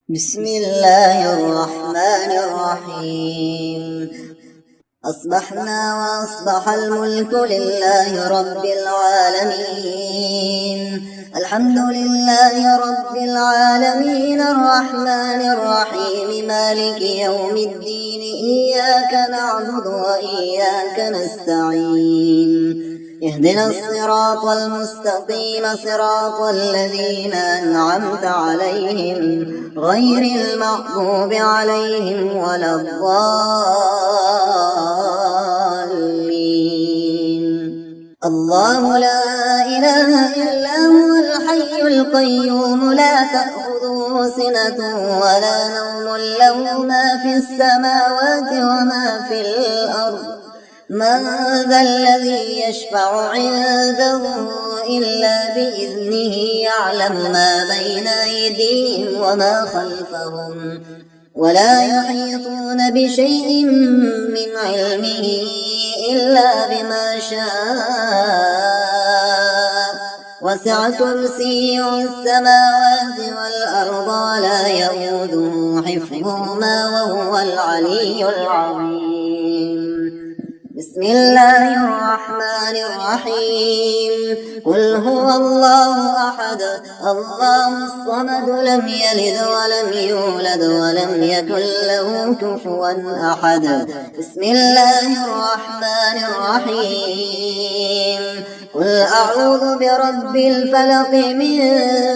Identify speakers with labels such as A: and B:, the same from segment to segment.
A: بسم الله الرحمن الرحيم. أصبحنا وأصبح الملك لله رب العالمين. الحمد لله رب العالمين الرحمن الرحيم مالك يوم الدين. إياك نعبد وإياك نستعين. اهدنا الصراط المستقيم صراط الذين أنعمت عليهم غير المغضوب عليهم ولا الضالين. الله لا إله إلا هو الحي القيوم لا تأخذه سنة ولا نوم له ما في السماوات وما في الأرض. من ذا الذي يشفع عنده إلا بإذنه. يعلم ما بين أيديهم وما خلفهم ولا يحيطون بشيء من علمه إلا بما شاء. وسع كرسيه السماوات والأرض ولا يئوده حفظهما وهو العلي العظيم. بسم الله الرحمن الرحيم. قل هو الله أحد الله الصمد لم يلد ولم يولد ولم يكن له كفوا أحد. بسم الله الرحمن الرحيم. قل أعوذ برب الفلق من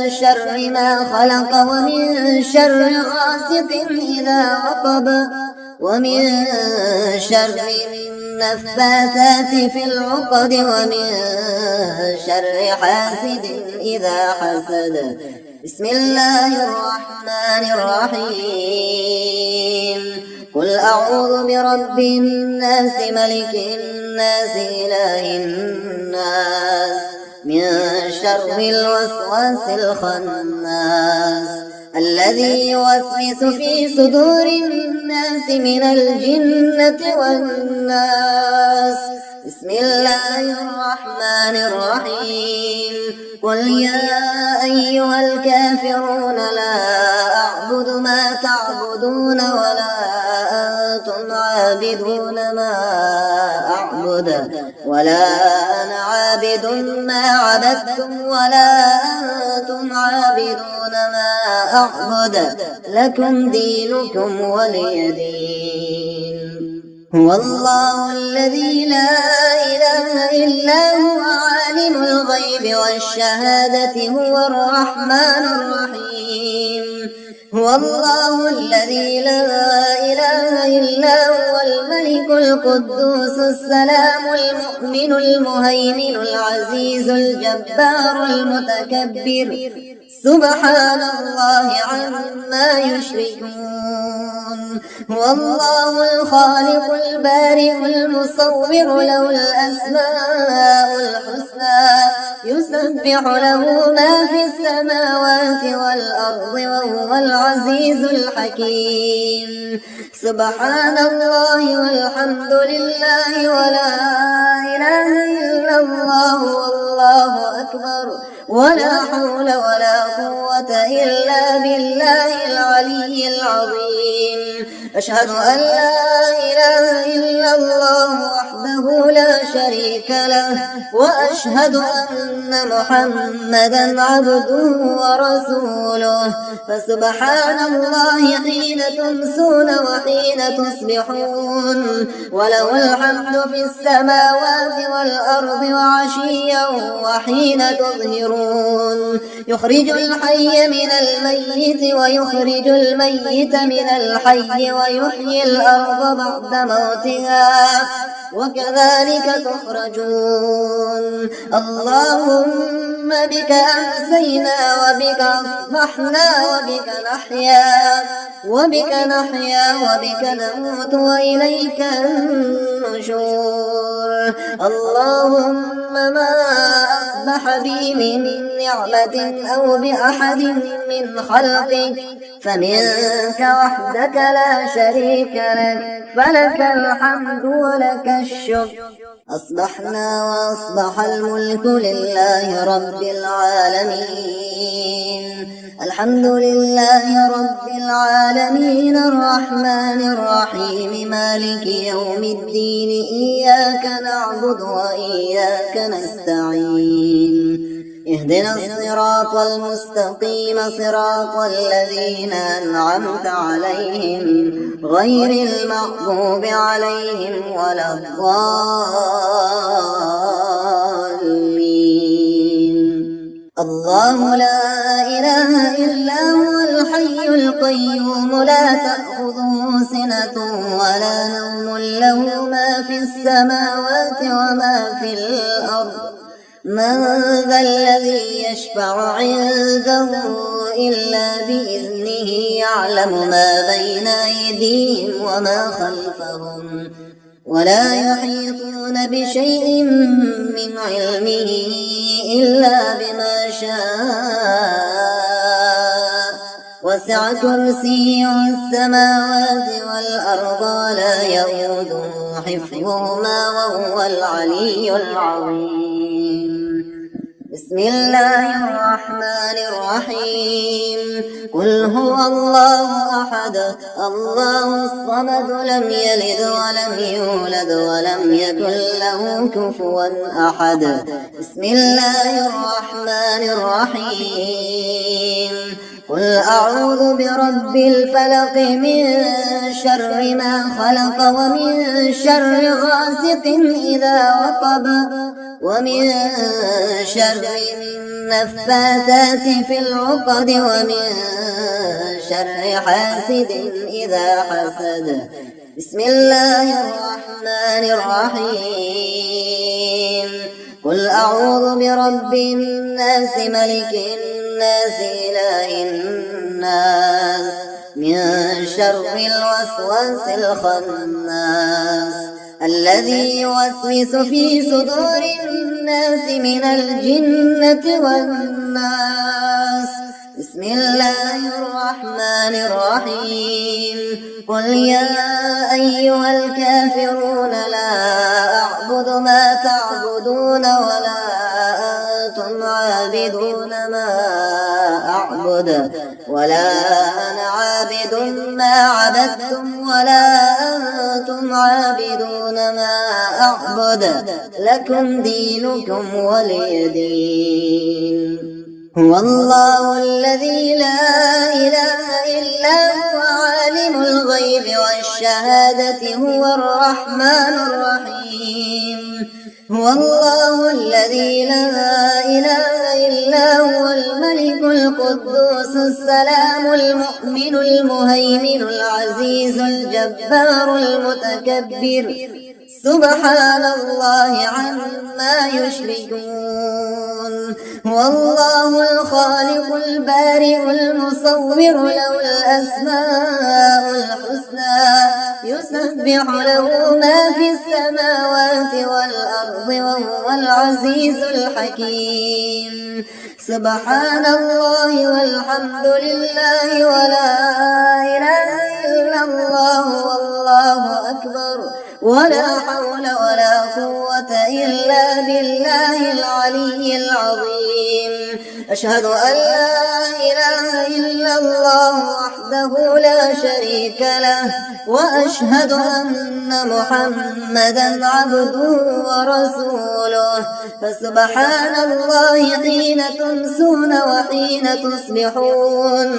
A: شر ما خلق ومن شر غاسق إذا وقب ومن شر النفاثات في العقد ومن شر حاسد إذا حسد. بسم الله الرحمن الرحيم. قل أعوذ برب الناس ملك الناس إله الناس من شر الوسواس الخناس الذي يوسوس في صدور الناس من الجنة والناس. بسم الله الرحمن الرحيم. قل يا أيها الكافرون لا أعبد ما تعبدون ولا أنتم عابدون ما أعبد ولا أنا عابد ما عبدتم ولا أنتم عابدون ما أعبد لكم دينكم ولي دين. هو الله الذي لا إله إلا هو عالم الغيب والشهادة هو الرحمن الرحيم. هو الله الذي لا إله إلا هو الملك القدوس السلام المؤمن المهيمن العزيز الجبار المتكبر سبحان الله عما يشركون. هو الله الخالق البارئ المصور له الأسماء الحسنى يسبح له ما في السماوات والأرض وهو العزيز الحكيم. سبحان الله والحمد لله ولا إله إلا الله والله أكبر ولا حول ولا قوة إلا بالله العلي العظيم. أشهد أن لا إله إلا الله وحده لا شريك له وأشهد أن محمدا عبده ورسوله. فسبحان الله حين تمسون وحين تصبحون وله الحمد في السماوات والأرض وعشيا وحين تظهرون. يخرج الحي من الميت ويخرج الميت من الحي ويحيي الأرض بعد موتها وكذلك تخرجون. اللهم بك أمسينا وبك أصبحنا وبك نحيا وبك نموت وإليك النشور. اللهم ما أصبح بي من نعمة أو بأحد من خلقك فمنك وحدك لا شريك لك فلك الحمد ولك الشكر. أصبحنا وأصبح الملك لله رب العالمين. الحمد لله رب العالمين الرحمن الرحيم مالك يوم الدين إياك نعبد وإياك نستعين اهدنا الصراط المستقيم صراط الذين أنعمت عليهم غير المغضوب عليهم ولا الضالين. الله لا إله إلا هو الحي القيوم لا تأخذه سنة ولا نوم له ما في السماوات وما في الأرض من ذا الذي يشفع عنده إلا بإذنه يعلم ما بين أيديهم وما خلفهم ولا يحيطون بشيء من علمه إلا بما شاء وسع كرسيه السماوات والأرض ولا يئوده حفظهما وهو العلي العظيم. بسم الله الرحمن الرحيم. قل هو الله أحد الله الصمد لم يلد ولم يولد ولم يكن له كفوا أحد. بسم الله الرحمن الرحيم. قل أعوذ برب الفلق من شر ما خلق ومن شر غاسق إذا وقب ومن شر النفاثات في العقد ومن شر حاسد إذا حسد. بسم الله الرحمن الرحيم. قل أعوذ برب الناس ملك الناس إله الناس من شر الوسواس الخناس الذي يوسوس في صدور الناس من الجنة والناس. بسم الله الرحمن الرحيم. قل يا أيها الكافرون لا أعبد ما تعبدون ولا أنتم عابدون ما أعبد ولا أنا عابد ما عبدتم ولا أنتم عابدون ما أعبد لكم دينكم ولي دين. هو الله الذي لا إله إلا هو عالم الغيب والشهادة هو الرحمن الرحيم. هو الله الذي لا إله إلا هو الملك القدوس السلام المؤمن المهيمن العزيز الجبار المتكبر سبحان الله عما يشركون. هو الله الخالق البارئ المصور له الأسماء الحسنى يسبح له ما في السماوات والأرض وهو العزيز الحكيم. سبحان الله والحمد لله ولا إله إلا الله والله أكبر ولا حول ولا قوة إلا بالله العلي العظيم. أشهد أن لا إله إلا الله وحده لا شريك له وأشهد أن محمدا عبده ورسوله. فسبحان الله حين تمسون وحين تصبحون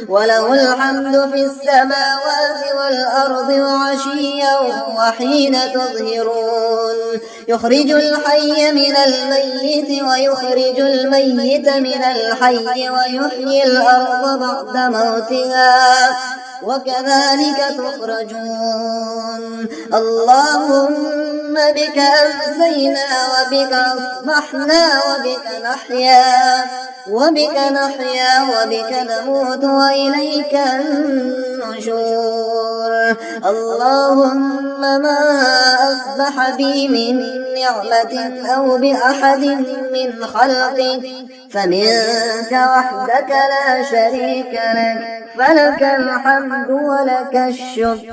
A: وله الحمد في السماوات والأرض وعشيا وحين تظهرون. يخرج الحي من الميت ويخرج الميت من الحي ويحيي الأرض بعد موتها وكذلك تخرجون. اللهم بك أمسينا وبك أصبحنا وبك نحيا وبك نموت وإليك النشور. اللهم ما أصبح بي من نعمة أو بأحد من خلقك فمنك وحدك لا شريك لك فلك الحمد ولك الشكر.